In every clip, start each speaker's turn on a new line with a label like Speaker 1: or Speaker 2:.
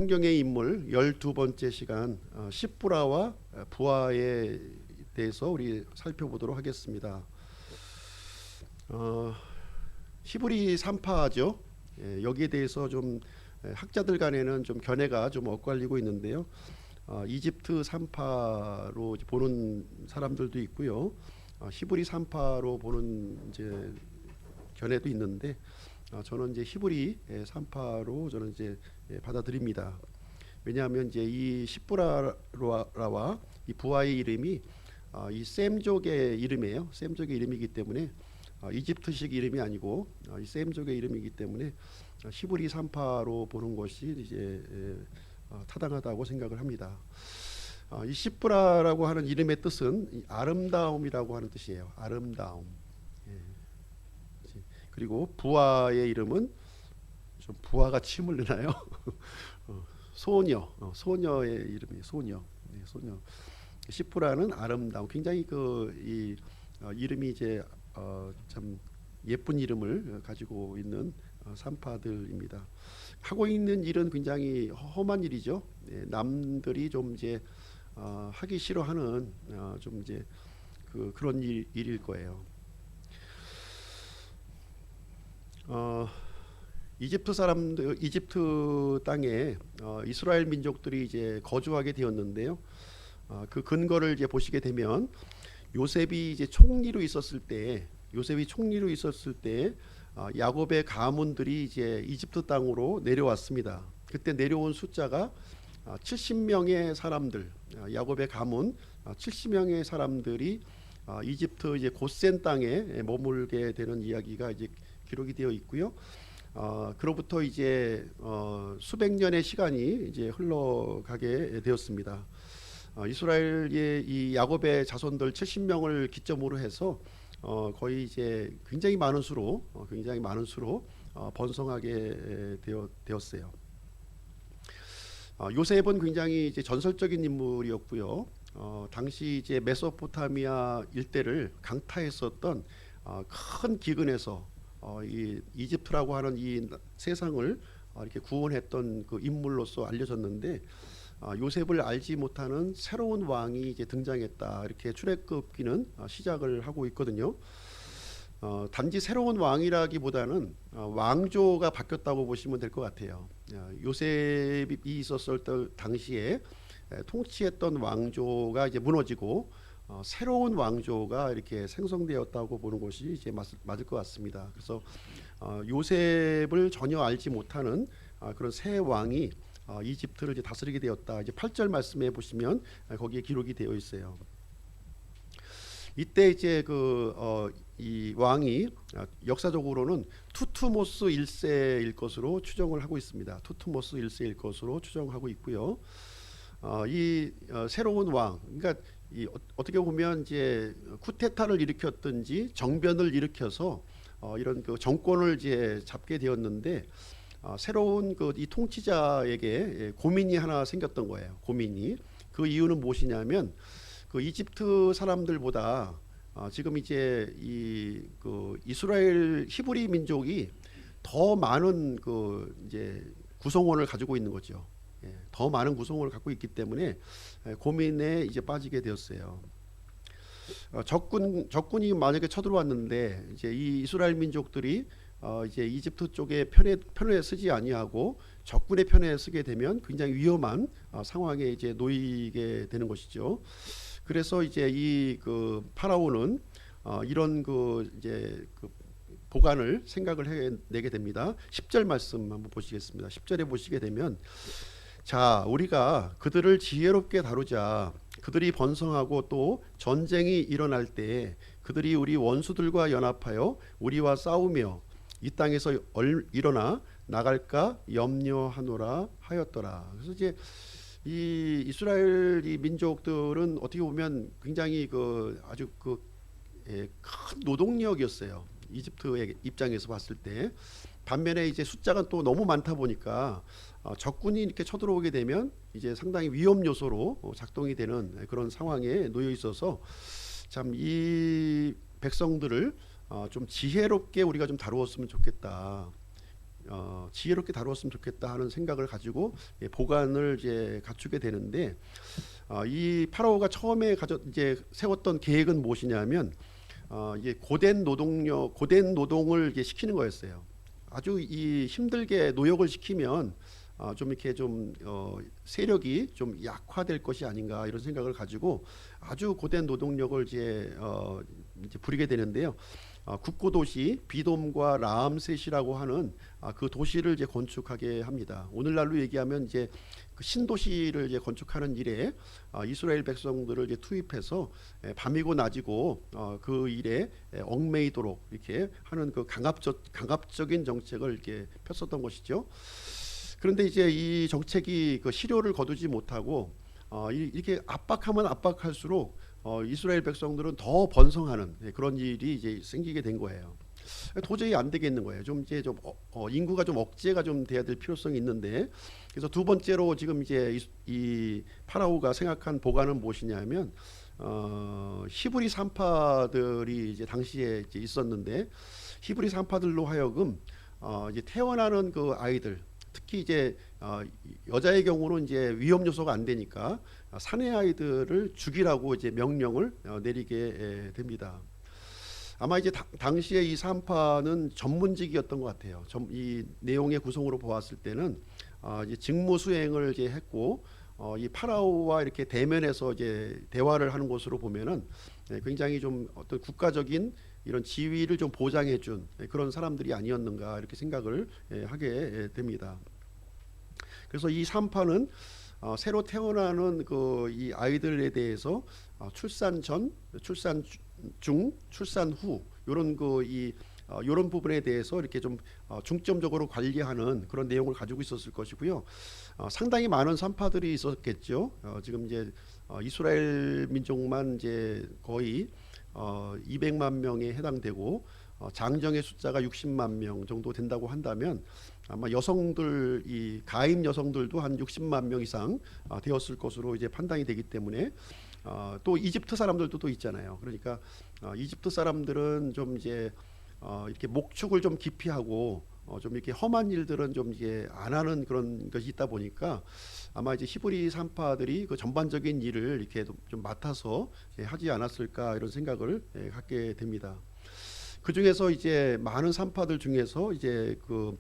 Speaker 1: 성경의 인물 12번째 시간 십부라와 부하에 대해서 우리 살펴보도록 하겠습니다. 히브리 3파죠. 여기에 대해서 좀 학자들 간에는 좀 견해가 좀 엇갈리고 있는데요. 이집트 3파로 보는 사람들도 있고요. 히브리 3파로 보는 이제 견해도 있는데 저는 이제 히브리 3파로 저는 이제 받아들입니다. 왜냐하면 이제 이 십부라와 이 부하의 이름이 이 셈족의 이름이에요. 셈족의 이름이기 때문에 이집트식 이름이 아니고 이 셈족의 이름이기 때문에 히브리 3파로 보는 것이 이제 타당하다고 생각을 합니다. 이 십부라라고 하는 이름의 뜻은 아름다움이라고 하는 뜻이에요. 아름다움. 그리고 부하의 이름은 좀 부하가 침 흘리나요? 소녀, 소녀의 이름이 소녀. 소녀. 십부라는 아름다움. 굉장히 이 이름이 이제 참 예쁜 이름을 가지고 있는 산파들입니다. 하고 있는 일은 굉장히 험한 일이죠. 남들이 좀 이제 하기 싫어하는 좀 이제 그런 일일 거예요. 이집트 땅에 이스라엘 민족들이 이제 거주하게 되었는데요. 그 근거를 이제 보시게 되면 요셉이 이제 총리로 있었을 때, 야곱의 가문들이 이제 이집트 땅으로 내려왔습니다. 그때 내려온 숫자가 70명의 사람들, 야곱의 가문 70명의 사람들이 이집트 이제 고센 땅에 머물게 되는 이야기가 이제 기록이 되어 있고요. 그로부터 이제 수백 년의 시간이 이제 흘러가게 되었습니다. 이스라엘의 이 야곱의 자손들 70명을 기점으로 해서 거의 이제 굉장히 많은 수로 번성하게 되었어요. 요셉은 굉장히 이제 전설적인 인물이었고요. 당시 이제 메소포타미아 일대를 강타했었던 큰 기근에서 이 이집트라고 하는 이 세상을 이렇게 구원했던 그 인물로서 알려졌는데 요셉을 알지 못하는 새로운 왕이 이제 등장했다, 이렇게 출애굽기는 시작을 하고 있거든요. 단지 새로운 왕이라기보다는 왕조가 바뀌었다고 보시면 될 것 같아요. 요셉이 있었을 당시에 통치했던 왕조가 이제 무너지고 새로운 왕조가 이렇게 생성되었다고 보는 것이 이제 맞을 것 같습니다. 그래서 요셉을 전혀 알지 못하는 그런 새 왕이 이집트를 이제 다스리게 되었다. 이제 8절 말씀에 보시면 거기에 기록이 되어 있어요. 이때 이제 이 왕이 역사적으로는 투트모스 1세일 것으로 추정을 하고 있습니다. 투트모스 1세일 것으로 추정하고 있고요. 이 새로운 왕, 그러니까 어떻게 보면 이제 쿠데타를 일으켰든지 정변을 일으켜서 이런 그 정권을 이제 잡게 되었는데 새로운 이 통치자에게 고민이 하나 생겼던 거예요. 고민이. 그 이유는 무엇이냐면 그 이집트 사람들보다 지금 이제 이스라엘 히브리 민족이 더 많은 이제 구성원을 가지고 있는 거죠. 더 많은 구성원을 갖고 있기 때문에 고민에 이제 빠지게 되었어요. 적군이 만약에 쳐들어왔는데 이제 이 이스라엘 민족들이 이제 이집트 쪽의 편에 쓰지 아니하고 적군의 편에 쓰게 되면 굉장히 위험한 상황에 이제 놓이게 되는 것이죠. 그래서 이제 이 파라오는 이런 이제 보관을 생각을 해내게 됩니다. 10절 말씀 한번 보시겠습니다. 10절에 보시게 되면, 자, 우리가 그들을 지혜롭게 다루자. 그들이 번성하고 또 전쟁이 일어날 때 그들이 우리 원수들과 연합하여 우리와 싸우며 이 땅에서 일어나 나갈까 염려하노라 하였더라. 그래서 이제 이 이스라엘 이 민족들은 어떻게 보면 굉장히 아주 큰 노동력이었어요. 이집트의 입장에서 봤을 때. 반면에 이제 숫자가 또 너무 많다 보니까 적군이 이렇게 쳐들어오게 되면 이제 상당히 위험 요소로 작동이 되는 그런 상황에 놓여 있어서 참 이 백성들을 좀 지혜롭게 우리가 좀 다루었으면 좋겠다. 지혜롭게 다루었으면 좋겠다 하는 생각을 가지고 보관을 이제 갖추게 되는데, 이 파라오가 처음에 이제 세웠던 계획은 무엇이냐면, 이게 고된 노동을 이제 시키는 거였어요. 아주 이 힘들게 노역을 시키면 좀 이렇게 좀 세력이 좀 약화될 것이 아닌가 이런 생각을 가지고 아주 고된 노동력을 이제 부리게 되는데요. 국고 도시 비돔과 라암셋이라고 하는 그 도시를 이제 건축하게 합니다. 오늘날로 얘기하면 이제 그 신도시를 이제 건축하는 일에 이스라엘 백성들을 이제 투입해서 밤이고 낮이고 그 일에 얽매이도록 이렇게 하는 그 강압적인 정책을 이렇게 폈었던 것이죠. 그런데 이제 이 정책이 그 실효를 거두지 못하고 이렇게 압박하면 압박할수록 이스라엘 백성들은 더 번성하는 그런 일이 이제 생기게 된 거예요. 도저히 안 되겠는 거예요. 좀 이제 좀 인구가 좀 억제가 좀 돼야 될 필요성이 있는데, 그래서 두 번째로 지금 이제 이 파라오가 생각한 보관은 무엇이냐면 히브리 산파들이 이제 당시에 이제 있었는데, 히브리 산파들로 하여금 이제 태어나는 그 아이들, 특히 이제 여자의 경우는 이제 위험 요소가 안 되니까 사내 아이들을 죽이라고 이제 명령을 내리게 됩니다. 아마 이제 당시에 이 산파는 전문직이었던 것 같아요. 이 내용의 구성으로 보았을 때는 이제 직무 수행을 이제 했고, 이 파라오와 이렇게 대면해서 이제 대화를 하는 것으로 보면은 굉장히 좀 어떤 국가적인 이런 지위를 좀 보장해준 그런 사람들이 아니었는가 이렇게 생각을 하게 됩니다. 그래서 이 산파는 새로 태어나는 그 이 아이들에 대해서 출산 전, 출산 중, 출산 후 이런 이런 부분에 대해서 이렇게 좀 중점적으로 관리하는 그런 내용을 가지고 있었을 것이고요. 상당히 많은 산파들이 있었겠죠. 지금 이제 이스라엘 민족만 이제 거의 200만 명에 해당되고 장정의 숫자가 60만 명 정도 된다고 한다면 아마 여성들 이 가임 여성들도 한 60만 명 이상 되었을 것으로 이제 판단이 되기 때문에 또 이집트 사람들도 또 있잖아요. 그러니까 이집트 사람들은 좀 이제 이렇게 목축을 좀 기피하고 좀 이렇게 험한 일들은 좀 이제 안 하는 그런 것이 있다 보니까 아마 이제 히브리 산파들이 그 전반적인 일을 이렇게 좀 맡아서 하지 않았을까 이런 생각을 갖게 됩니다. 그 중에서 이제 많은 산파들 중에서 이제 그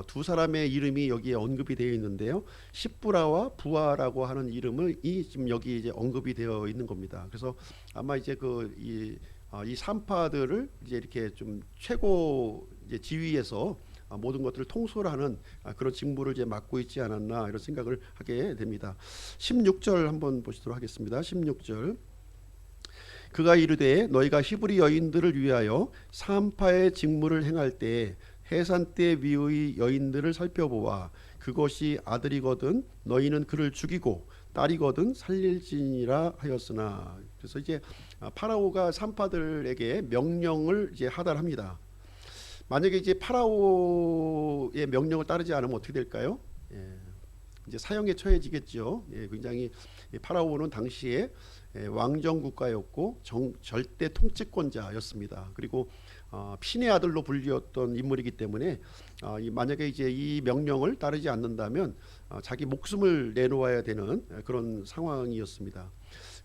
Speaker 1: 두 사람의 이름이 여기에 언급이 되어 있는데요. 십부라와 부아라고 하는 이름을 지금 여기 이제 언급이 되어 있는 겁니다. 그래서 아마 이제 이 산파들을 이제 이렇게 좀 최고 이제 지위에서 모든 것들을 통솔하는 그런 직무를 이제 맡고 있지 않았나 이런 생각을 하게 됩니다. 16절 한번 보시도록 하겠습니다. 16절. 그가 이르되 너희가 히브리 여인들을 위하여 산파의 직무를 행할 때 해산 때 위의 여인들을 살펴보아 그것이 아들이거든 너희는 그를 죽이고 딸이거든 살릴지니라 하였으나. 그래서 이제 파라오가 산파들에게 명령을 이제 하달합니다. 만약에 이제 파라오의 명령을 따르지 않으면 어떻게 될까요? 이제 사형에 처해지겠죠. 굉장히 파라오는 당시에 왕정 국가였고 절대 통치권자였습니다. 그리고 신의 아들로 불리웠던 인물이기 때문에 만약에 이제 이 명령을 따르지 않는다면 자기 목숨을 내놓아야 되는 그런 상황이었습니다.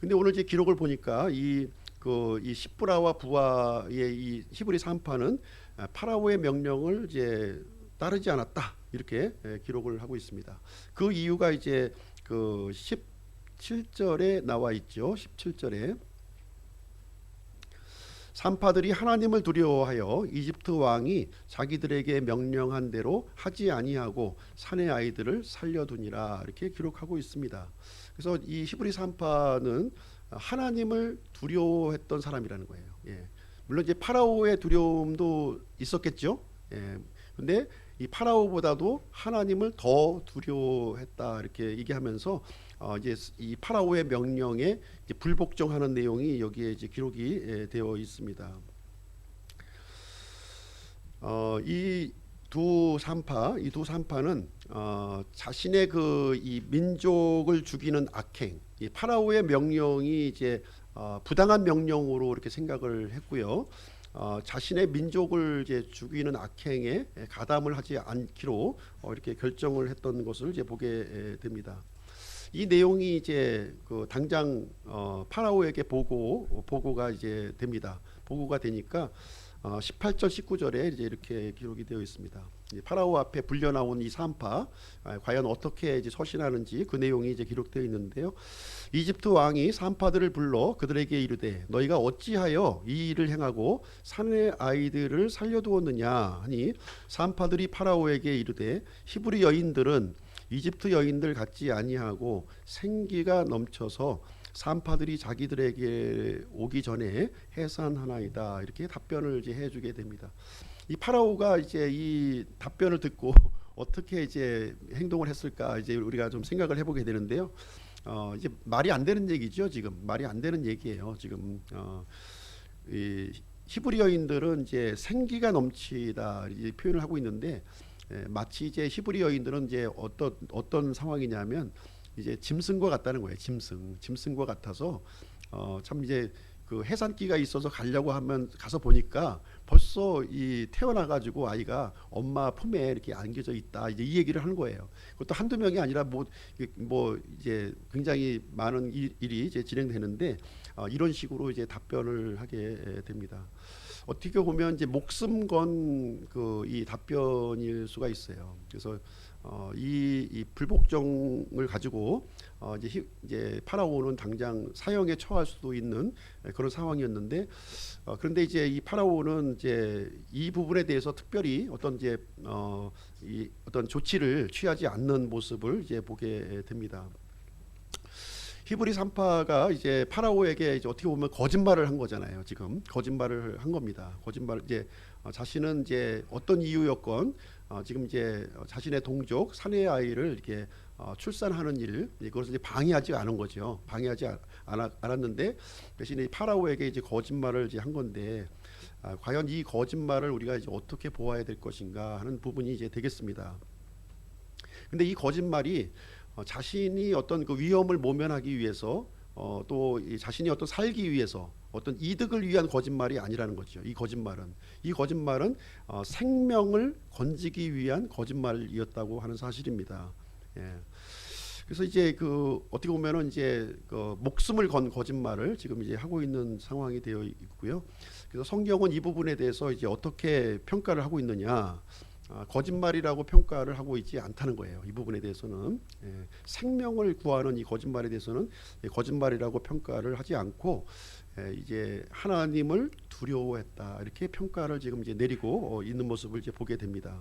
Speaker 1: 근데 오늘 이제 기록을 보니까 이 십부라와 부하의 이 히브리 산파는 파라오의 명령을 이제 따르지 않았다 이렇게 기록을 하고 있습니다. 그 이유가 이제 그 17절에 나와 있죠. 17절에 산파들이 하나님을 두려워하여 이집트 왕이 자기들에게 명령한 대로 하지 아니하고 사내 아이들을 살려두니라 이렇게 기록하고 있습니다. 그래서 이 히브리 산파는 하나님을 두려워했던 사람이라는 거예요. 물론 이제 파라오의 두려움도 있었겠죠. 근데 이 파라오보다도 하나님을 더 두려워했다 이렇게 얘기하면서 이제 이 파라오의 명령에 이제 불복종하는 내용이 여기에 이제 기록이 되어 있습니다. 이 두 산파는 자신의 이 민족을 죽이는 악행, 이 파라오의 명령이 이제 부당한 명령으로 이렇게 생각을 했고요. 자신의 민족을 이제 죽이는 악행에 가담을 하지 않기로 이렇게 결정을 했던 것을 이제 보게 됩니다. 이 내용이 이제 그 당장 파라오에게 보고가 이제 됩니다. 보고가 되니까 18절 19절에 이제 이렇게 기록이 되어 있습니다. 파라오 앞에 불려 나온 이 산파 과연 어떻게 이제 서신하는지 그 내용이 이제 기록되어 있는데요. 이집트 왕이 산파들을 불러 그들에게 이르되 너희가 어찌하여 이 일을 행하고 산의 아이들을 살려두었느냐 하니 산파들이 파라오에게 이르되 히브리 여인들은 이집트 여인들 같지 아니하고 생기가 넘쳐서 산파들이 자기들에게 오기 전에 해산하나이다 이렇게 답변을 이제 해주게 됩니다. 이 파라오가 이제 이 답변을 듣고 어떻게 이제 행동을 했을까 이제 우리가 좀 생각을 해보게 되는데요. 이제 말이 안 되는 얘기죠. 지금 말이 안 되는 얘기예요. 지금 이 히브리 여인들은 이제 생기가 넘치다 이제 표현을 하고 있는데 마치 이제 히브리 여인들은 이제 어떤 상황이냐면 이제 짐승과 같다는 거예요. 짐승과 같아서 참 이제 그 해산기가 있어서 가려고 하면 가서 보니까 벌써 이 태어나 가지고 아이가 엄마 품에 이렇게 안겨져 있다. 이제 이 얘기를 하는 거예요. 그것도 한두 명이 아니라 뭐 이제 굉장히 많은 일이 이제 진행되는데 이런 식으로 이제 답변을 하게 됩니다. 어떻게 보면 이제 목숨 건 그 이 답변일 수가 있어요. 그래서 이 불복종을 가지고 이제 파라오는 당장 사형에 처할 수도 있는 그런 상황이었는데 그런데 이제 이 파라오는 이제 이 부분에 대해서 특별히 이 어떤 조치를 취하지 않는 모습을 이제 보게 됩니다. 히브리 산파가 이제 파라오에게 이제 어떻게 보면 거짓말을 한 거잖아요. 지금 거짓말을 한 겁니다. 거짓말 이제 자신은 이제 어떤 이유였건 지금 이제 자신의 동족 사내의 아이를 이렇게 출산하는 일 그것을 이제 방해하지 않은 거죠. 방해하지 않았는데 대신에 파라오에게 이제 거짓말을 이제 한 건데 과연 이 거짓말을 우리가 이제 어떻게 보아야 될 것인가 하는 부분이 이제 되겠습니다. 근데 이 거짓말이 자신이 어떤 그 위험을 모면하기 위해서 또 자신이 어떤 살기 위해서 어떤 이득을 위한 거짓말이 아니라는 거죠. 이 거짓말은 생명을 건지기 위한 거짓말이었다고 하는 사실입니다. 예. 그래서 이제 그 어떻게 보면은 이제 그 목숨을 건 거짓말을 지금 이제 하고 있는 상황이 되어 있고요. 그래서 성경은 이 부분에 대해서 이제 어떻게 평가를 하고 있느냐? 거짓말이라고 평가를 하고 있지 않다는 거예요. 이 부분에 대해서는 생명을 구하는 이 거짓말에 대해서는 거짓말이라고 평가를 하지 않고 이제 하나님을 두려워했다 이렇게 평가를 지금 이제 내리고 있는 모습을 이제 보게 됩니다.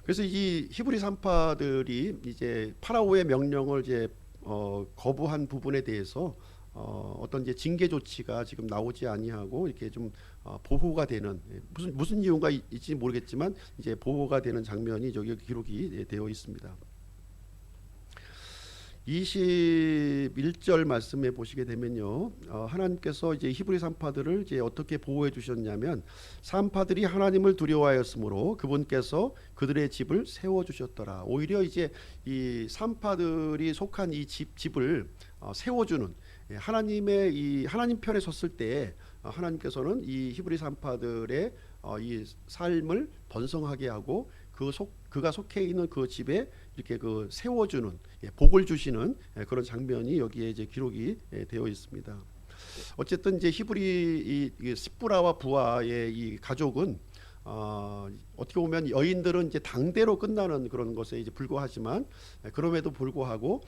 Speaker 1: 그래서 이 히브리 산파들이 이제 파라오의 명령을 이제 거부한 부분에 대해서 어떤 이제 징계 조치가 지금 나오지 아니하고 이렇게 좀 보호가 되는 무슨 이유가 있지 모르겠지만 이제 보호가 되는 장면이 저기 기록이 되어 있습니다. 21절 말씀에 보시게 되면요, 하나님께서 이제 히브리 산파들을 이제 어떻게 보호해 주셨냐면 산파들이 하나님을 두려워하였으므로 그분께서 그들의 집을 세워 주셨더라. 오히려 이제 이 산파들이 속한 이 집을 세워주는 하나님의 이 하나님 편에 섰을 때 하나님께서는 이 히브리 산파들의 이 삶을 번성하게 하고 그가 속해 있는 그 집에 이렇게 그 세워주는 복을 주시는 그런 장면이 여기에 이제 기록이 되어 있습니다. 어쨌든 이제 히브리 이 스푸라와 부하의 이 가족은 어떻게 보면 여인들은 이제 당대로 끝나는 그런 것에 이제 불과하지만 그럼에도 불구하고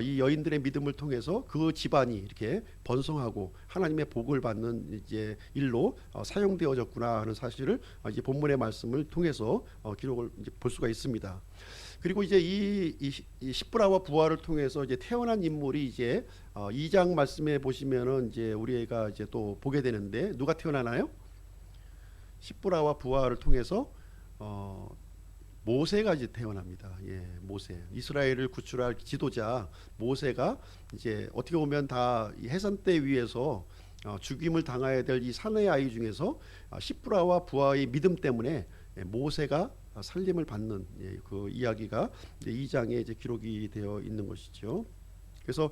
Speaker 1: 이 여인들의 믿음을 통해서 그 집안이 이렇게 번성하고 하나님의 복을 받는 이제 일로 사용되어졌구나 하는 사실을 이제 본문의 말씀을 통해서 기록을 이제 볼 수가 있습니다. 그리고 이제 이 십브라와 부하를 통해서 이제 태어난 인물이 이제 2장 말씀에 보시면은 이제 우리가 이제 또 보게 되는데 누가 태어나나요? 십브라와 부하를 통해서 모세가 이제 태어납니다. 모세, 이스라엘을 구출할 지도자 모세가 이제 어떻게 보면 다 해산대 위에서 죽임을 당해야 될 이 사내의 아이 중에서 십브라와 부하의 믿음 때문에 모세가 살림을 받는 그 이야기가 이제 2장에 이제 기록이 되어 있는 것이죠. 그래서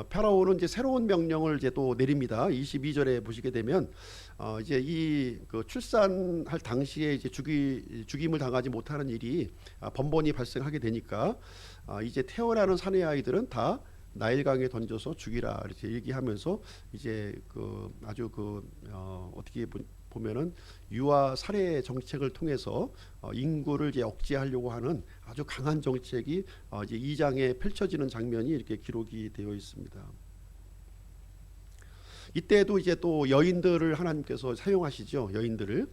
Speaker 1: 파라오는 이제 새로운 명령을 이제 또 내립니다. 22절에 보시게 되면 이제 이 그 출산할 당시에 이제 죽임을 당하지 못하는 일이 번번이 발생하게 되니까 이제 태어나는 사내 아이들은 다 나일강에 던져서 죽이라 이렇게 얘기하면서 이제 그 아주 어떻게 보면은 유아 살해 정책을 통해서 인구를 이제 억제하려고 하는 아주 강한 정책이 이제 2장에 펼쳐지는 장면이 이렇게 기록이 되어 있습니다. 이때도 이제 또 여인들을 하나님께서 사용하시죠. 여인들을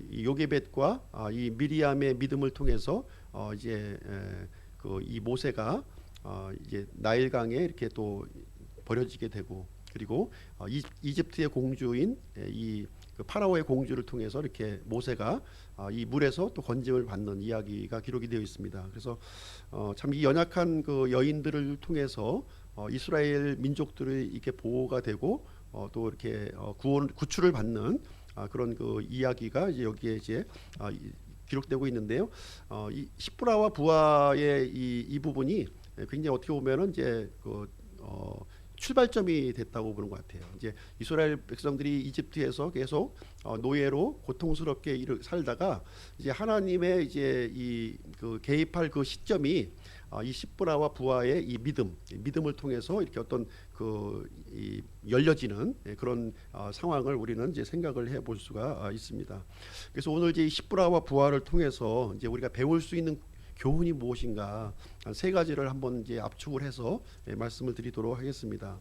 Speaker 1: 이 요게벳과 이 미리암의 믿음을 통해서 이제 이 모세가 이제 나일강에 이렇게 또 버려지게 되고, 그리고 이집트의 공주인 그 파라오의 공주를 통해서 이렇게 모세가 이 물에서 또 건짐을 받는 이야기가 기록이 되어 있습니다. 그래서 참 이 연약한 그 여인들을 통해서 이스라엘 민족들이 이렇게 보호가 되고 또 이렇게 구출을 받는 그런 그 이야기가 이제 여기에 이제 기록되고 있는데요. 이 십브라와 부하의 이 부분이 굉장히 어떻게 보면은 이제 출발점이 됐다고 보는 것 같아요. 이제 이스라엘 백성들이 이집트에서 계속 노예로 고통스럽게 살다가 이제 하나님의 이제 그 개입할 그 시점이 이 십브라와 부하의 이 믿음을 통해서 이렇게 어떤 열려지는 그런 상황을 우리는 이제 생각을 해볼 수가 있습니다. 그래서 오늘 이제 이 십브라와 부하를 통해서 이제 우리가 배울 수 있는 교훈이 무엇인가 한 세 가지를 한번 이제 압축을 해서 말씀을 드리도록 하겠습니다.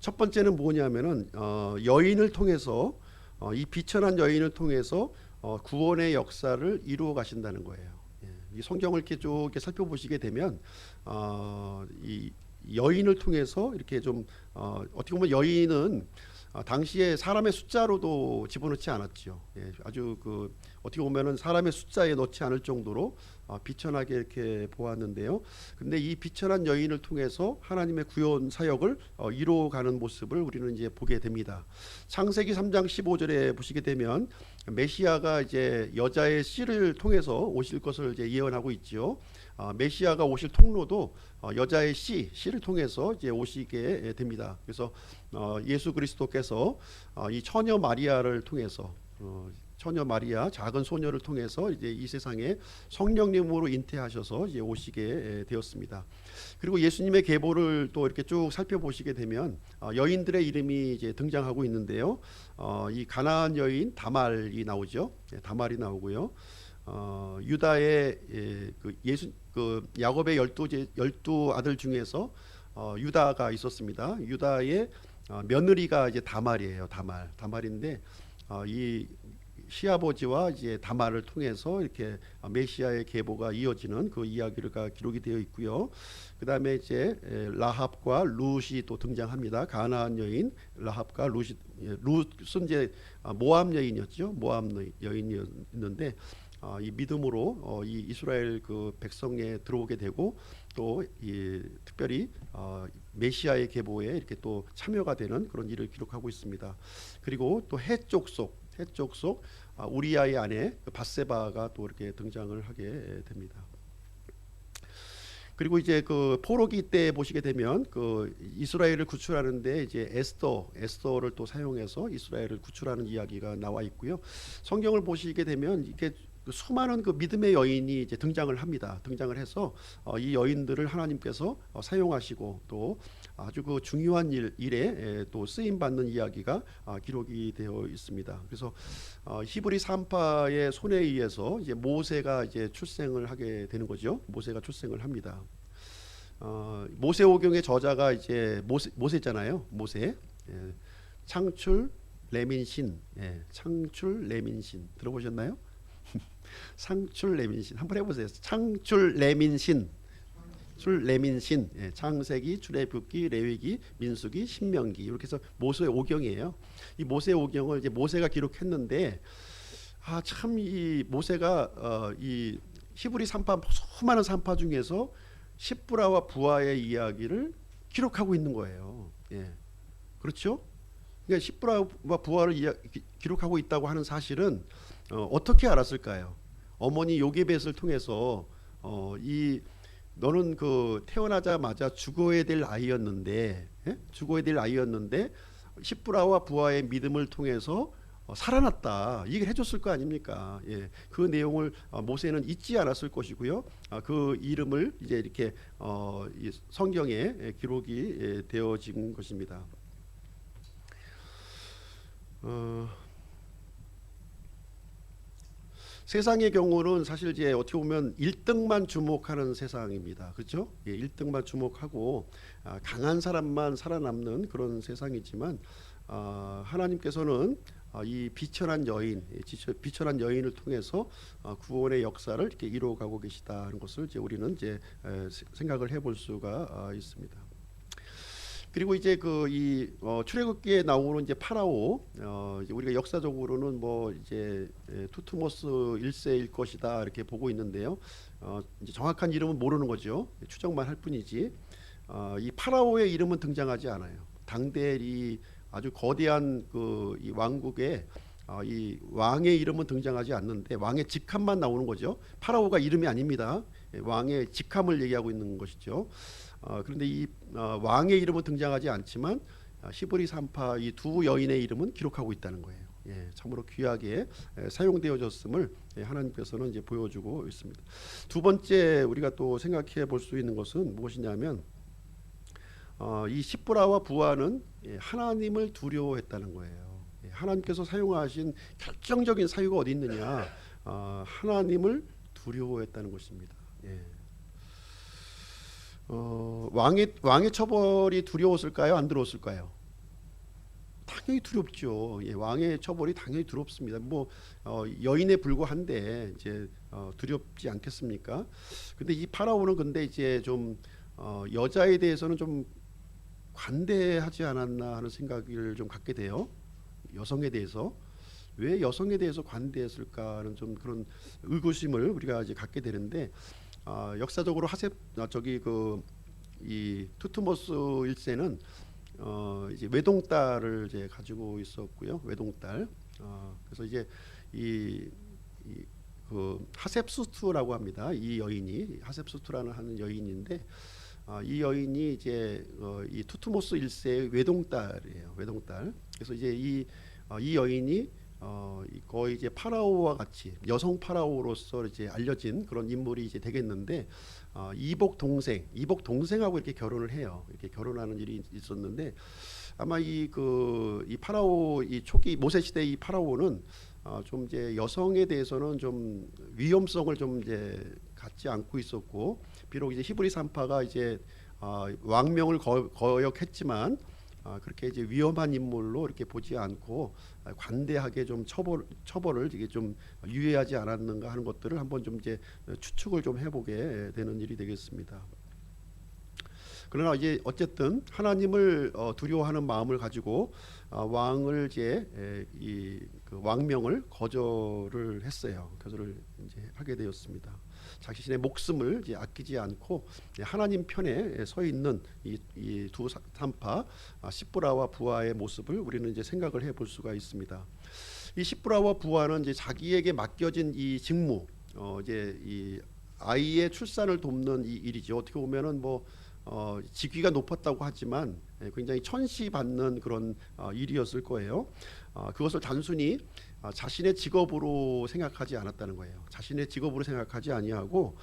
Speaker 1: 첫 번째는 뭐냐면은 여인을 통해서 이 비천한 여인을 통해서 구원의 역사를 이루어 가신다는 거예요. 이 성경을 이렇게 쭉 이렇게 살펴보시게 되면 이 여인을 통해서 이렇게 좀 어떻게 보면 여인은 당시에 사람의 숫자로도 집어넣지 않았죠. 아주 어떻게 보면은 사람의 숫자에 넣지 않을 정도로 비천하게 이렇게 보았는데요. 근데 이 비천한 여인을 통해서 하나님의 구원 사역을 이루어가는 모습을 우리는 이제 보게 됩니다. 창세기 3장 15절에 보시게 되면 메시아가 이제 여자의 씨를 통해서 오실 것을 이제 예언하고 있죠. 메시아가 오실 통로도 여자의 씨를 통해서 이제 오시게 됩니다. 그래서 예수 그리스도께서 이 처녀 마리아를 통해서 처녀 마리아 작은 소녀를 통해서 이제 이 세상에 성령님으로 잉태하셔서 이제 오시게 되었습니다. 그리고 예수님의 계보를 또 이렇게 쭉 살펴보시게 되면 여인들의 이름이 이제 등장하고 있는데요. 이 가나안 여인 다말이 나오죠. 다말이 나오고요. 유다의 야곱의 12 아들 중에서 유다가 있었습니다. 유다의 며느리가 이제 다말이에요. 다말인데 이 시아버지와 이제 다말을 통해서 이렇게 메시아의 계보가 이어지는 그 이야기가 기록이 되어 있고요. 그다음에 이제 라합과 룻이 또 등장합니다. 가나안 여인 라합과 룻은 이제 모압 여인이었죠. 모압 여인이었는데 이 믿음으로 이 이스라엘 그 백성에 들어오게 되고 또 특별히 메시아의 계보에 이렇게 또 참여가 되는 그런 일을 기록하고 있습니다. 그리고 또 해쪽 속 우리아의 아내 바세바가 또 이렇게 등장을 하게 됩니다. 그리고 이제 그 포로기 때 보시게 되면 그 이스라엘을 구출하는데 이제 에스더를 또 사용해서 이스라엘을 구출하는 이야기가 나와 있고요. 성경을 보시게 되면 이게 수많은 그 믿음의 여인이 이제 등장을 합니다. 등장을 해서 이 여인들을 하나님께서 사용하시고 또 아주 그 중요한 일에 또 쓰임 받는 이야기가 기록이 되어 있습니다. 그래서 히브리 3파의 손에 의해서 이제 모세가 이제 출생을 하게 되는 거죠. 모세가 출생을 합니다. 모세오경의 저자가 이제 모세잖아요. 모세. 창출 레민신. 창출 레민신 들어보셨나요? 상출 레민신 한번 해보세요. 창출 레민신, 창세기, 출애굽기, 레위기, 민수기, 신명기 이렇게 해서 모세오경이에요. 이 모세오경을 이제 모세가 기록했는데 참 이 모세가 이 히브리 3파 수많은 3파 중에서 십브라와 부하의 이야기를 기록하고 있는 거예요. 그렇죠? 그러니까 십브라와 부하를 기록하고 있다고 하는 사실은 어떻게 알았을까요? 어머니 요게벳을 통해서 이 너는 그 태어나자마자 죽어야 될 아이였는데, 예? 죽어야 될 아이였는데 시브라와 부하의 믿음을 통해서 살아났다. 이 얘기를 해줬을 거 아닙니까? 예, 그 내용을 모세는 잊지 않았을 것이고요. 그 이름을 이제 이렇게 이 성경에 기록이 되어진 것입니다. 세상의 경우는 사실 이제 어떻게 보면 1등만 주목하는 세상입니다. 그렇죠? 예, 1등만 주목하고 강한 사람만 살아남는 그런 세상이지만 하나님께서는 이 비천한 여인, 비천한 여인을 통해서 구원의 역사를 이렇게 이루어가고 계시다는 것을 이제 우리는 이제 생각을 해볼 수가 있습니다. 그리고 이제 이 출애굽기에 나오는 이제 파라오, 이제 우리가 역사적으로는 뭐 이제 투트모스 1세일 것이다 이렇게 보고 있는데요. 이제 정확한 이름은 모르는 거죠. 추정만 할 뿐이지. 이 파라오의 이름은 등장하지 않아요. 당대 이 아주 거대한 이 왕국에 이 왕의 이름은 등장하지 않는데 왕의 직함만 나오는 거죠. 파라오가 이름이 아닙니다. 왕의 직함을 얘기하고 있는 것이죠. 그런데 이 왕의 이름은 등장하지 않지만 히브리 산파 이 두 여인의 이름은 기록하고 있다는 거예요. 예, 참으로 귀하게 사용되어졌음을 하나님께서는 이제 보여주고 있습니다. 두 번째 우리가 또 생각해 볼 수 있는 것은 무엇이냐면 이 시브라와 부하는 하나님을 두려워했다는 거예요. 하나님께서 사용하신 결정적인 사유가 어디 있느냐? 하나님을 두려워했다는 것입니다. 예. 왕의 처벌이 두려웠을까요? 안 두려웠을까요? 당연히 두렵죠. 예, 왕의 처벌이 당연히 두렵습니다. 뭐 여인에 불과한데 이제 두렵지 않겠습니까? 근데 이 파라오는 근데 이제 좀 여자에 대해서는 좀 관대하지 않았나 하는 생각을 좀 갖게 돼요. 여성에 대해서 왜 여성에 대해서 관대했을까 하는 좀 그런 의구심을 우리가 이제 갖게 되는데 역사적으로 이 투트모스 1세는 이제 외동딸을 이제 가지고 있었고요. 외동딸. 그래서 이제 그 하셉수투라고 합니다. 이 여인이 하셉수투라는 하는 여인인데 이 여인이 이제 이 투트모스 1세의 외동딸이에요. 외동딸. 그래서 이제 이 여인이 거의 이제 파라오와 같이 여성 파라오로서 이제 알려진 그런 인물이 이제 되겠는데 이복 동생하고 이렇게 결혼을 해요. 이렇게 결혼하는 일이 있었는데 아마 이 파라오 이 초기 모세 시대 이 파라오는 좀 이제 여성에 대해서는 좀 위험성을 좀 이제 갖지 않고 있었고 비록 이제 히브리 산파가 이제 왕명을 거역했지만 그렇게 이제 위험한 인물로 이렇게 보지 않고 관대하게 좀 처벌을 이게 좀 유예하지 않았는가 하는 것들을 한번 좀 이제 추측을 좀 해보게 되는 일이 되겠습니다. 그러나 이제 어쨌든 하나님을 두려워하는 마음을 가지고 왕을 이제 그 왕명을 거절을 했어요. 거절을 이제 하게 되었습니다. 자신의 목숨을 이제 아끼지 않고 하나님 편에 서 있는 이 두 산파 시브라와 부하의 모습을 우리는 이제 생각을 해볼 수가 있습니다. 이 시브라와 부하는 이제 자기에게 맡겨진 이 직무, 이제 이 아이의 출산을 돕는 이 일이죠. 어떻게 보면은 뭐 직위가 높았다고 하지만 굉장히 천시받는 그런 일이었을 거예요. 그것을 단순히 자신의 직업으로 생각하지 않았다는 거예요. 자신의 직업으로 생각하지 아니하고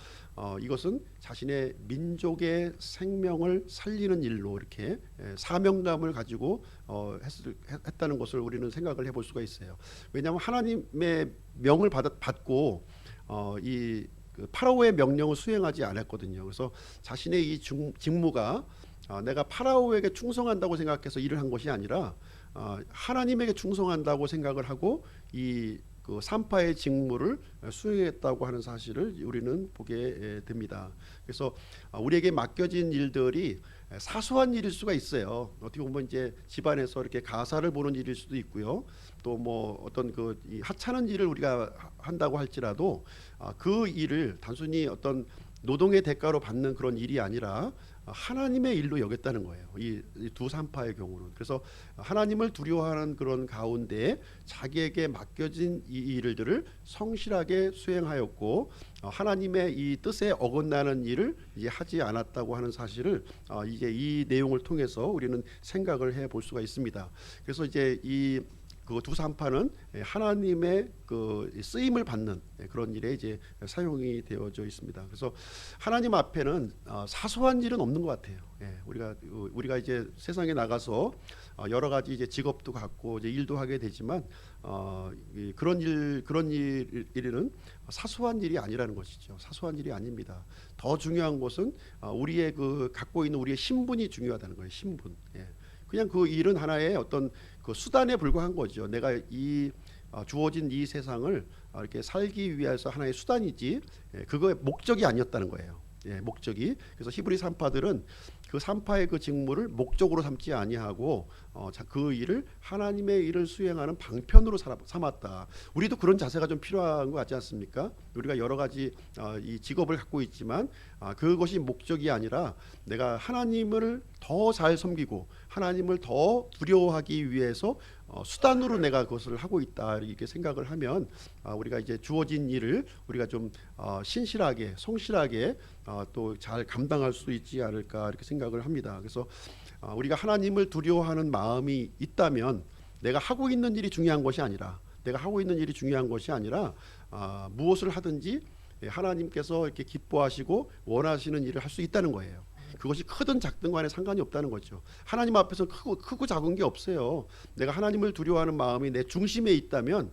Speaker 1: 이것은 자신의 민족의 생명을 살리는 일로 이렇게 사명감을 가지고 했다는 것을 우리는 생각을 해볼 수가 있어요. 왜냐하면 하나님의 명을 받고 그 파라오의 명령을 수행하지 않았거든요. 그래서 자신의 이 직무가 내가 파라오에게 충성한다고 생각해서 일을 한 것이 아니라 하나님에게 충성한다고 생각을 하고 그 산파의 직무를 수행했다고 하는 사실을 우리는 보게 됩니다. 그래서 우리에게 맡겨진 일들이 사소한 일일 수가 있어요. 어떻게 보면 이제 집안에서 이렇게 가사를 보는 일일 수도 있고요. 또 뭐 어떤 이 하찮은 일을 우리가 한다고 할지라도 그 일을 단순히 어떤 노동의 대가로 받는 그런 일이 아니라 하나님의 일로 여겼다는 거예요. 이 두 산파의 경우는. 그래서 하나님을 두려워하는 그런 가운데 자기에게 맡겨진 이 일들을 성실하게 수행하였고, 하나님의 이 뜻에 어긋나는 일을 이제 하지 않았다고 하는 사실을 이제 이 내용을 통해서 우리는 생각을 해볼 수가 있습니다. 그래서 이제 이 그 두 산파는 하나님의 그 쓰임을 받는 그런 일에 이제 사용이 되어져 있습니다. 그래서 하나님 앞에는 사소한 일은 없는 것 같아요. 우리가 이제 세상에 나가서 여러 가지 이제 직업도 갖고 이제 일도 하게 되지만 그런 일은 사소한 일이 아니라는 것이죠. 사소한 일이 아닙니다. 더 중요한 것은 우리의 그 갖고 있는 우리의 신분이 중요하다는 거예요. 신분. 그냥 그 일은 하나의 어떤 그 수단에 불과한 거죠. 내가 이 주어진 이 세상을 이렇게 살기 위해서 하나의 수단이지 그거의 목적이 아니었다는 거예요. 목적이. 그래서 히브리 산파들은 그 산파의 그 직무를 목적으로 삼지 아니하고 그 일을 하나님의 일을 수행하는 방편으로 삼았다. 우리도 그런 자세가 좀 필요한 것 같지 않습니까? 우리가 여러 가지 이 직업을 갖고 있지만 그것이 목적이 아니라 내가 하나님을 더 잘 섬기고 하나님을 더 두려워하기 위해서 수단으로 내가 그것을 하고 있다 이렇게 생각을 하면 우리가 이제 주어진 일을 우리가 좀 신실하게 성실하게 또 잘 감당할 수 있지 않을까 이렇게 생각을 합니다. 그래서 우리가 하나님을 두려워하는 마음이 있다면 내가 하고 있는 일이 중요한 것이 아니라 무엇을 하든지 하나님께서 이렇게 기뻐하시고 원하시는 일을 할 수 있다는 거예요. 그것이 크든 작든 간에 상관이 없다는 거죠. 하나님 앞에서 크고 작은 게 없어요. 내가 하나님을 두려워하는 마음이 내 중심에 있다면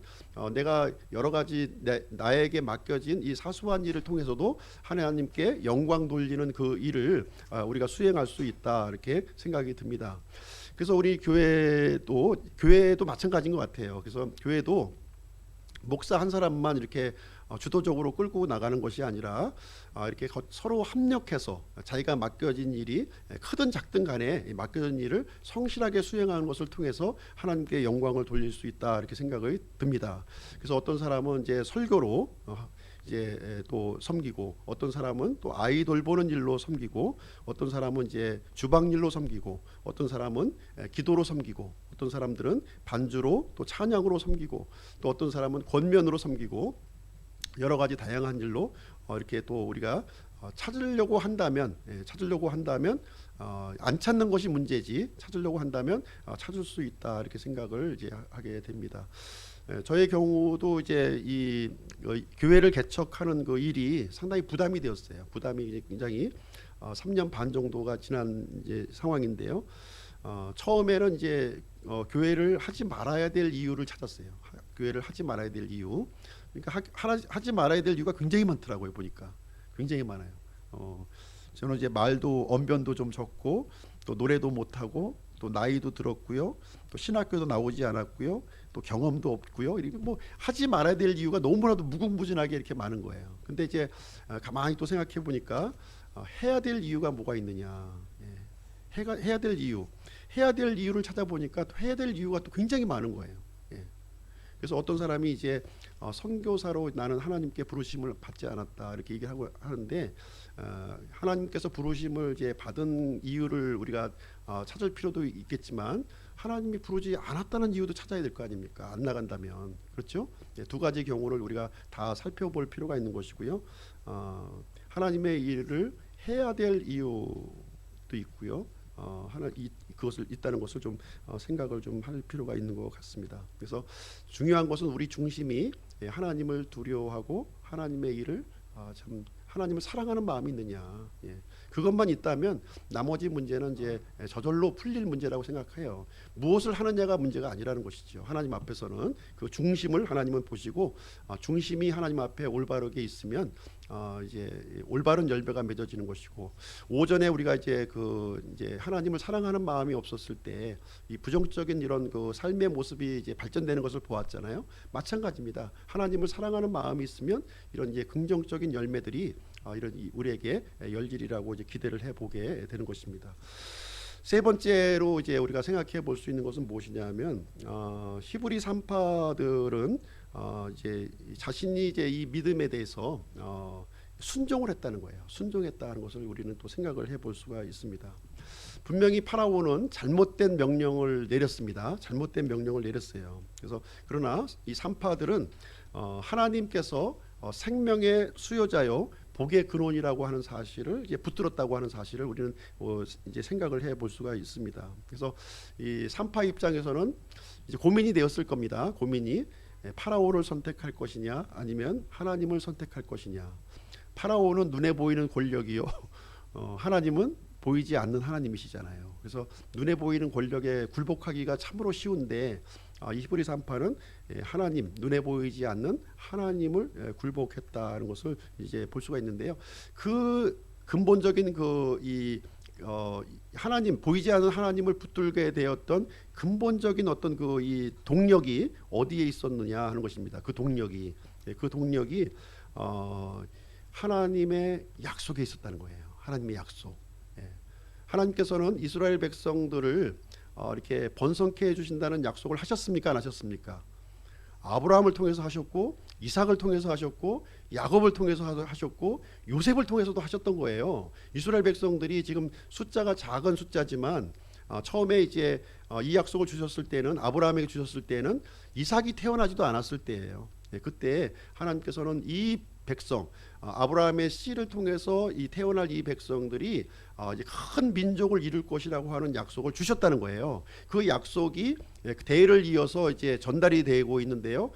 Speaker 1: 내가 여러 가지 나에게 맡겨진 이 사소한 일을 통해서도 하나님께 영광 돌리는 그 일을 우리가 수행할 수 있다 이렇게 생각이 듭니다. 그래서 우리 교회도 마찬가지인 것 같아요. 그래서 교회도 목사 한 사람만 이렇게 주도적으로 끌고 나가는 것이 아니라 이렇게 서로 합력해서 자기가 맡겨진 일이 크든 작든 간에 맡겨진 일을 성실하게 수행하는 것을 통해서 하나님께 영광을 돌릴 수 있다 이렇게 생각이 듭니다. 그래서 어떤 사람은 이제 설교로 이제 또 섬기고, 어떤 사람은 또 아이 돌보는 일로 섬기고, 어떤 사람은 이제 주방 일로 섬기고, 어떤 사람은 기도로 섬기고, 어떤 사람들은 반주로 또 찬양으로 섬기고, 또 어떤 사람은 권면으로 섬기고, 여러 가지 다양한 일로 이렇게 또 우리가 찾으려고 한다면 안 찾는 것이 문제지 찾으려고 한다면 찾을 수 있다 이렇게 생각을 이제 하게 됩니다. 저의 경우도 이제 이 교회를 개척하는 그 일이 상당히 부담이 되었어요. 부담이 굉장히 3년 반 정도가 지난 이제 상황인데요. 처음에는 이제 교회를 하지 말아야 될 이유를 찾았어요. 교회를 하지 말아야 될 이유. 그러니까 하지 말아야 될 이유가 굉장히 많더라고요. 보니까 굉장히 많아요. 저는 이제 말도 언변도 좀 적고 또 노래도 못하고 또 나이도 들었고요. 또 신학교도 나오지 않았고요. 또 경험도 없고요. 이렇게 뭐 하지 말아야 될 이유가 너무나도 무궁무진하게 이렇게 많은 거예요. 근데 이제 가만히 또 생각해 보니까 해야 될 이유가 뭐가 있느냐. 해야 될 이유를 찾아보니까 또 해야 될 이유가 또 굉장히 많은 거예요. 그래서 어떤 사람이 이제 선교사로 나는 하나님께 부르심을 받지 않았다 이렇게 얘기하고 하는데 하나님께서 부르심을 이제 받은 이유를 우리가 찾을 필요도 있겠지만 하나님이 부르지 않았다는 이유도 찾아야 될 거 아닙니까? 안 나간다면. 그렇죠? 두 가지 경우를 우리가 다 살펴볼 필요가 있는 것이고요. 하나님의 일을 해야 될 이유도 있고요. 그것을 있다는 것을 좀 생각을 좀 할 필요가 있는 것 같습니다. 그래서 중요한 것은 우리 중심이 하나님을 두려워하고 하나님의 일을 참 하나님을 사랑하는 마음이 있느냐. 그것만 있다면 나머지 문제는 이제 저절로 풀릴 문제라고 생각해요. 무엇을 하느냐가 문제가 아니라는 것이죠. 하나님 앞에서는 그 중심을 하나님은 보시고 중심이 하나님 앞에 올바르게 있으면 이제 올바른 열매가 맺어지는 것이고, 오전에 우리가 이제 이제 하나님을 사랑하는 마음이 없었을 때 이 부정적인 이런 그 삶의 모습이 이제 발전되는 것을 보았잖아요. 마찬가지입니다. 하나님을 사랑하는 마음이 있으면 이런 이제 긍정적인 열매들이 이런 우리에게 열리리라고 이제 기대를 해보게 되는 것입니다. 세 번째로 이제 우리가 생각해 볼 수 있는 것은 무엇이냐면 히브리 산파들은 이제 자신이 이제 이 믿음에 대해서 순종을 했다는 거예요. 순종했다는 것을 우리는 또 생각을 해볼 수가 있습니다. 분명히 파라오는 잘못된 명령을 내렸습니다. 잘못된 명령을 내렸어요. 그래서 그러나 이 산파들은 하나님께서 생명의 수요자요 복의 근원이라고 하는 사실을 이제 붙들었다고 하는 사실을 우리는 이제 생각을 해볼 수가 있습니다. 그래서 이 산파 입장에서는 이제 고민이 되었을 겁니다. 고민이 파라오를 선택할 것이냐 아니면 하나님을 선택할 것이냐. 파라오는 눈에 보이는 권력이요. 하나님은 보이지 않는 하나님이시잖아요. 그래서 눈에 보이는 권력에 굴복하기가 참으로 쉬운데 이 히브리 산파는 하나님, 눈에 보이지 않는 하나님을 굴복했다는 것을 이제 볼 수가 있는데요. 그 근본적인 하나님, 보이지 않는 하나님을 붙들게 되었던 근본적인 어떤 이 동력이 어디에 있었느냐 하는 것입니다. 그 동력이 하나님의 약속에 있었다는 거예요. 하나님의 약속. 하나님께서는 이스라엘 백성들을 이렇게 번성케 해주신다는 약속을 하셨습니까? 안 하셨습니까? 아브라함을 통해서 하셨고, 이삭을 통해서 하셨고, 야곱을 통해서 하셨고, 요셉을 통해서도 하셨던 거예요. 이스라엘 백성들이 지금 숫자가 작은 숫자지만 처음에 이제 이 약속을 주셨을 때는, 아브라함에게 주셨을 때는 이삭이 태어나지도 않았을 때예요. 그때 하나님께서는 이 백성, 아브라함의 씨를 통해서 태어날 이 백성들이 이제 큰 민족을 이룰 것이라고 하는 약속을 주셨다는 거예요. 그 약속이 대를 이어서 이제 전달이 되고 있는데요.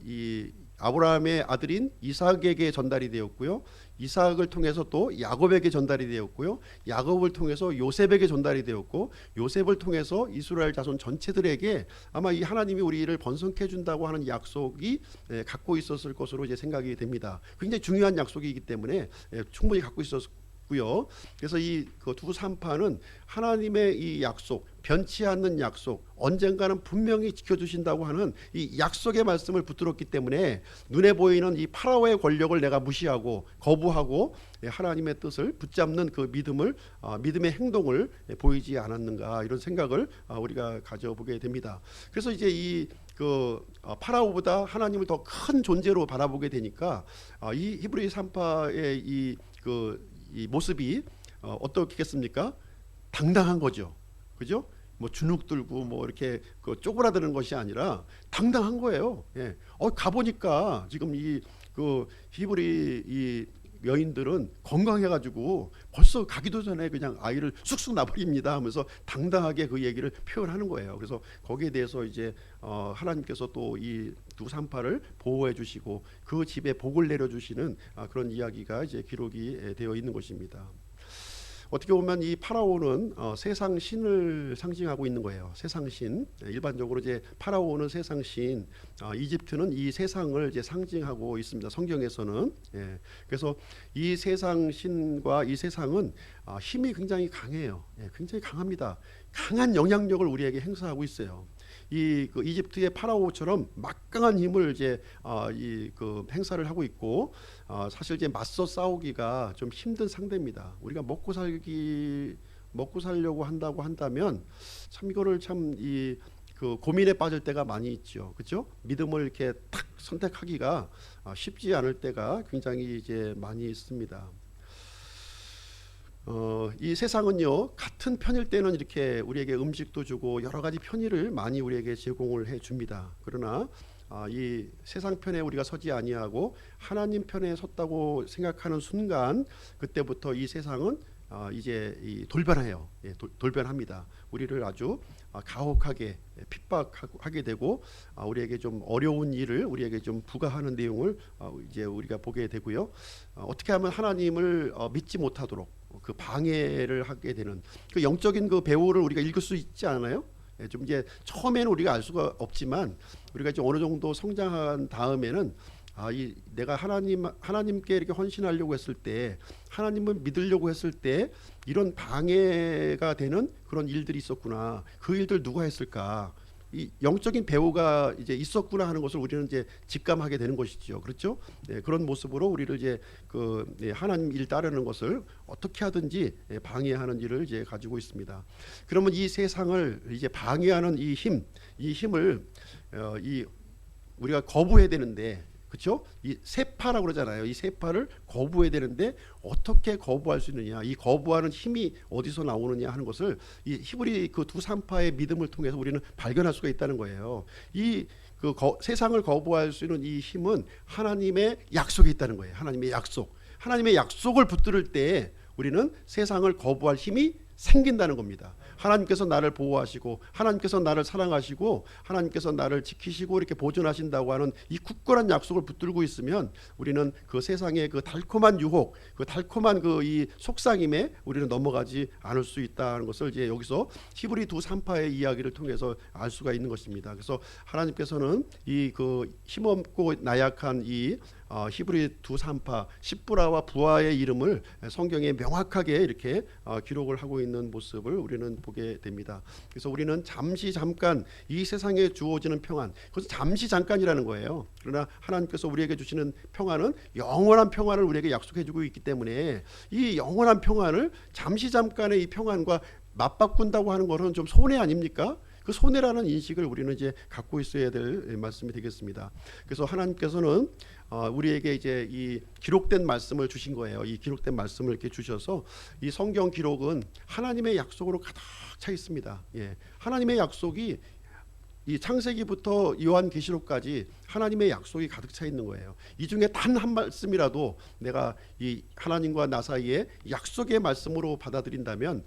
Speaker 1: 이 아브라함의 아들인 이삭에게 전달이 되었고요. 이삭을 통해서 또 야곱에게 전달이 되었고요. 야곱을 통해서 요셉에게 전달이 되었고, 요셉을 통해서 이스라엘 자손 전체들에게 아마 이 하나님이 우리를 번성케 해준다고 하는 약속이 갖고 있었을 것으로 이제 생각이 됩니다. 굉장히 중요한 약속이기 때문에 충분히 갖고 있었고요. 그래서 이 두 산파는 하나님의 이 약속, 변치 않는 약속, 언젠가는 분명히 지켜주신다고 하는 이 약속의 말씀을 붙들었기 때문에 눈에 보이는 이 파라오의 권력을 내가 무시하고 거부하고 하나님의 뜻을 붙잡는 그 믿음의 행동을 보이지 않았는가, 이런 생각을 우리가 가져보게 됩니다. 그래서 이제 이 파라오보다 하나님을 더 큰 존재로 바라보게 되니까 이 히브리 산파의 이 모습이 어떻겠습니까? 당당한 거죠. 그죠? 뭐 주눅 들고 뭐 이렇게 쪼그라드는 것이 아니라 당당한 거예요. 예. 가보니까 지금 히브리 이 여인들은 건강해가지고 벌써 가기도 전에 그냥 아이를 쑥쑥 낳아버립니다 하면서 당당하게 그 얘기를 표현하는 거예요. 그래서 거기에 대해서 이제 하나님께서 또 이 두 산파를 보호해 주시고 그 집에 복을 내려주시는 그런 이야기가 이제 기록이 되어 있는 것입니다. 어떻게 보면 이 파라오는 세상 신을 상징하고 있는 거예요. 세상 신. 일반적으로 이제 파라오는 세상 신, 이집트는 이 세상을 이제 상징하고 있습니다. 성경에서는. 그래서 이 세상 신과 이 세상은 힘이 굉장히 강해요. 굉장히 강합니다. 강한 영향력을 우리에게 행사하고 있어요. 이집트의 파라오처럼 막강한 힘을 이제 행사를 하고 있고, 사실 이제 맞서 싸우기가 좀 힘든 상대입니다. 우리가 먹고 살려고 한다면 참 이거를 고민에 빠질 때가 많이 있죠. 그렇죠? 믿음을 이렇게 탁 선택하기가 쉽지 않을 때가 굉장히 이제 많이 있습니다. 이 세상은요, 같은 편일 때는 이렇게 우리에게 음식도 주고 여러 가지 편의를 많이 우리에게 제공을 해 줍니다. 그러나 이 세상 편에 우리가 서지 아니하고 하나님 편에 섰다고 생각하는 순간, 그때부터 이 세상은 이제 돌변해요. 돌변합니다. 우리를 아주 가혹하게 핍박하게 되고, 우리에게 좀 어려운 일을 우리에게 좀 부과하는 내용을 이제 우리가 보게 되고요. 어떻게 하면 하나님을 믿지 못하도록 그 방해를 하게 되는 그 영적인 그 배후를 우리가 읽을 수 있지 않아요? 좀 이제 처음에는 우리가 알 수가 없지만 우리가 이제 어느 정도 성장한 다음에는 내가 하나님께 이렇게 헌신하려고 했을 때, 하나님을 믿으려고 했을 때 이런 방해가 되는 그런 일들이 있었구나. 그 일들 누가 했을까? 이 영적인 배후가 이제 있었구나 하는 것을 우리는 이제 직감하게 되는 것이죠. 그렇죠? 그런 모습으로 우리를 이제 하나님 일 따르는 것을 어떻게 하든지 방해하는 일을 이제 가지고 있습니다. 그러면 이 세상을 이제 방해하는 이 힘을 우리가 거부해야 되는데, 그렇죠? 이 세파라고 그러잖아요. 이 세파를 거부해야 되는데 어떻게 거부할 수 있느냐? 이 거부하는 힘이 어디서 나오느냐 하는 것을 이 히브리 그 두 산파의 믿음을 통해서 우리는 발견할 수가 있다는 거예요. 이 세상을 거부할 수 있는 이 힘은 하나님의 약속이 있다는 거예요. 하나님의 약속. 하나님의 약속을 붙들을 때 우리는 세상을 거부할 힘이 생긴다는 겁니다. 하나님께서 나를 보호하시고 하나님께서 나를 사랑하시고 하나님께서 나를 지키시고 이렇게 보존하신다고 하는 이 굳건한 약속을 붙들고 있으면 우리는 그 세상의 그 달콤한 유혹, 그 달콤한 그 이 속삭임에 우리는 넘어가지 않을 수 있다는 것을 이제 여기서 히브리 두 산파의 이야기를 통해서 알 수가 있는 것입니다. 그래서 하나님께서는 이 그 힘없고 나약한 이 히브리 두 산파 십부라와 부하의 이름을 성경에 명확하게 이렇게 기록을 하고 있는 모습을 우리는 보게 됩니다. 그래서 우리는 잠깐 이 세상에 주어지는 평안, 그것은 잠시 잠깐이라는 거예요. 그러나 하나님께서 우리에게 주시는 평안은 영원한 평안을 우리에게 약속해 주고 있기 때문에 이 영원한 평안을 잠시 잠깐의 이 평안과 맞바꾼다고 하는 것은 좀 손해 아닙니까? 그 손해라는 인식을 우리는 이제 갖고 있어야 될 말씀이 되겠습니다. 그래서 하나님께서는 우리에게 이제 이 기록된 말씀을 주신 거예요. 이 기록된 말씀을 이렇게 주셔서 이 성경 기록은 하나님의 약속으로 가득 차 있습니다. 예, 하나님의 약속이 이 창세기부터 요한계시록까지 하나님의 약속이 가득 차 있는 거예요. 이 중에 단 한 말씀이라도 내가 이 하나님과 나 사이에 약속의 말씀으로 받아들인다면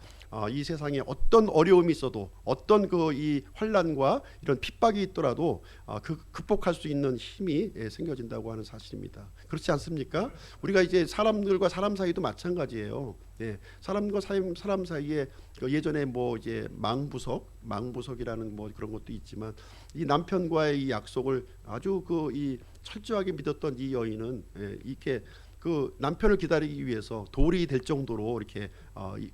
Speaker 1: 이 세상에 어떤 어려움이 있어도 어떤 그 이 환난과 이런 핍박이 있더라도 극복할 수 있는 힘이 생겨진다고 하는 사실입니다. 그렇지 않습니까? 우리가 이제 사람들과 사람 사이도 마찬가지예요. 예, 사람과 사람 사이에 예전에 뭐 이제 망부석이라는 뭐 그런 것도 있지만 이 남편과의 이 약속을 아주 그 이 철저하게 믿었던 이 여인은 이렇게 그 남편을 기다리기 위해서 돌이 될 정도로 이렇게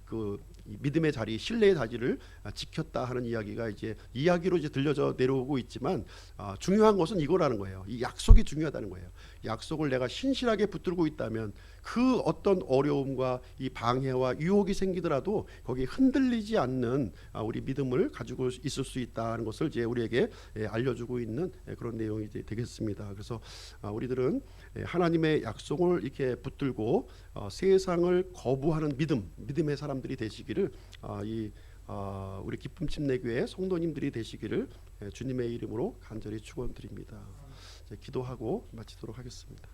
Speaker 1: 그 믿음의 자리, 신뢰의 자리를 지켰다 하는 이야기가 이제 이야기로 이제 들려져 내려오고 있지만 중요한 것은 이거라는 거예요. 이 약속이 중요하다는 거예요. 약속을 내가 신실하게 붙들고 있다면 그 어떤 어려움과 이 방해와 유혹이 생기더라도 거기에 흔들리지 않는 우리 믿음을 가지고 있을 수 있다는 것을 이제 우리에게 알려주고 있는 그런 내용이 되겠습니다. 그래서 우리들은 하나님의 약속을 이렇게 붙들고 세상을 거부하는 믿음의 사람들이 되시기를 우리 기쁨 침례교회 성도님들이 되시기를 주님의 이름으로 간절히 축원드립니다. 기도하고 마치도록 하겠습니다.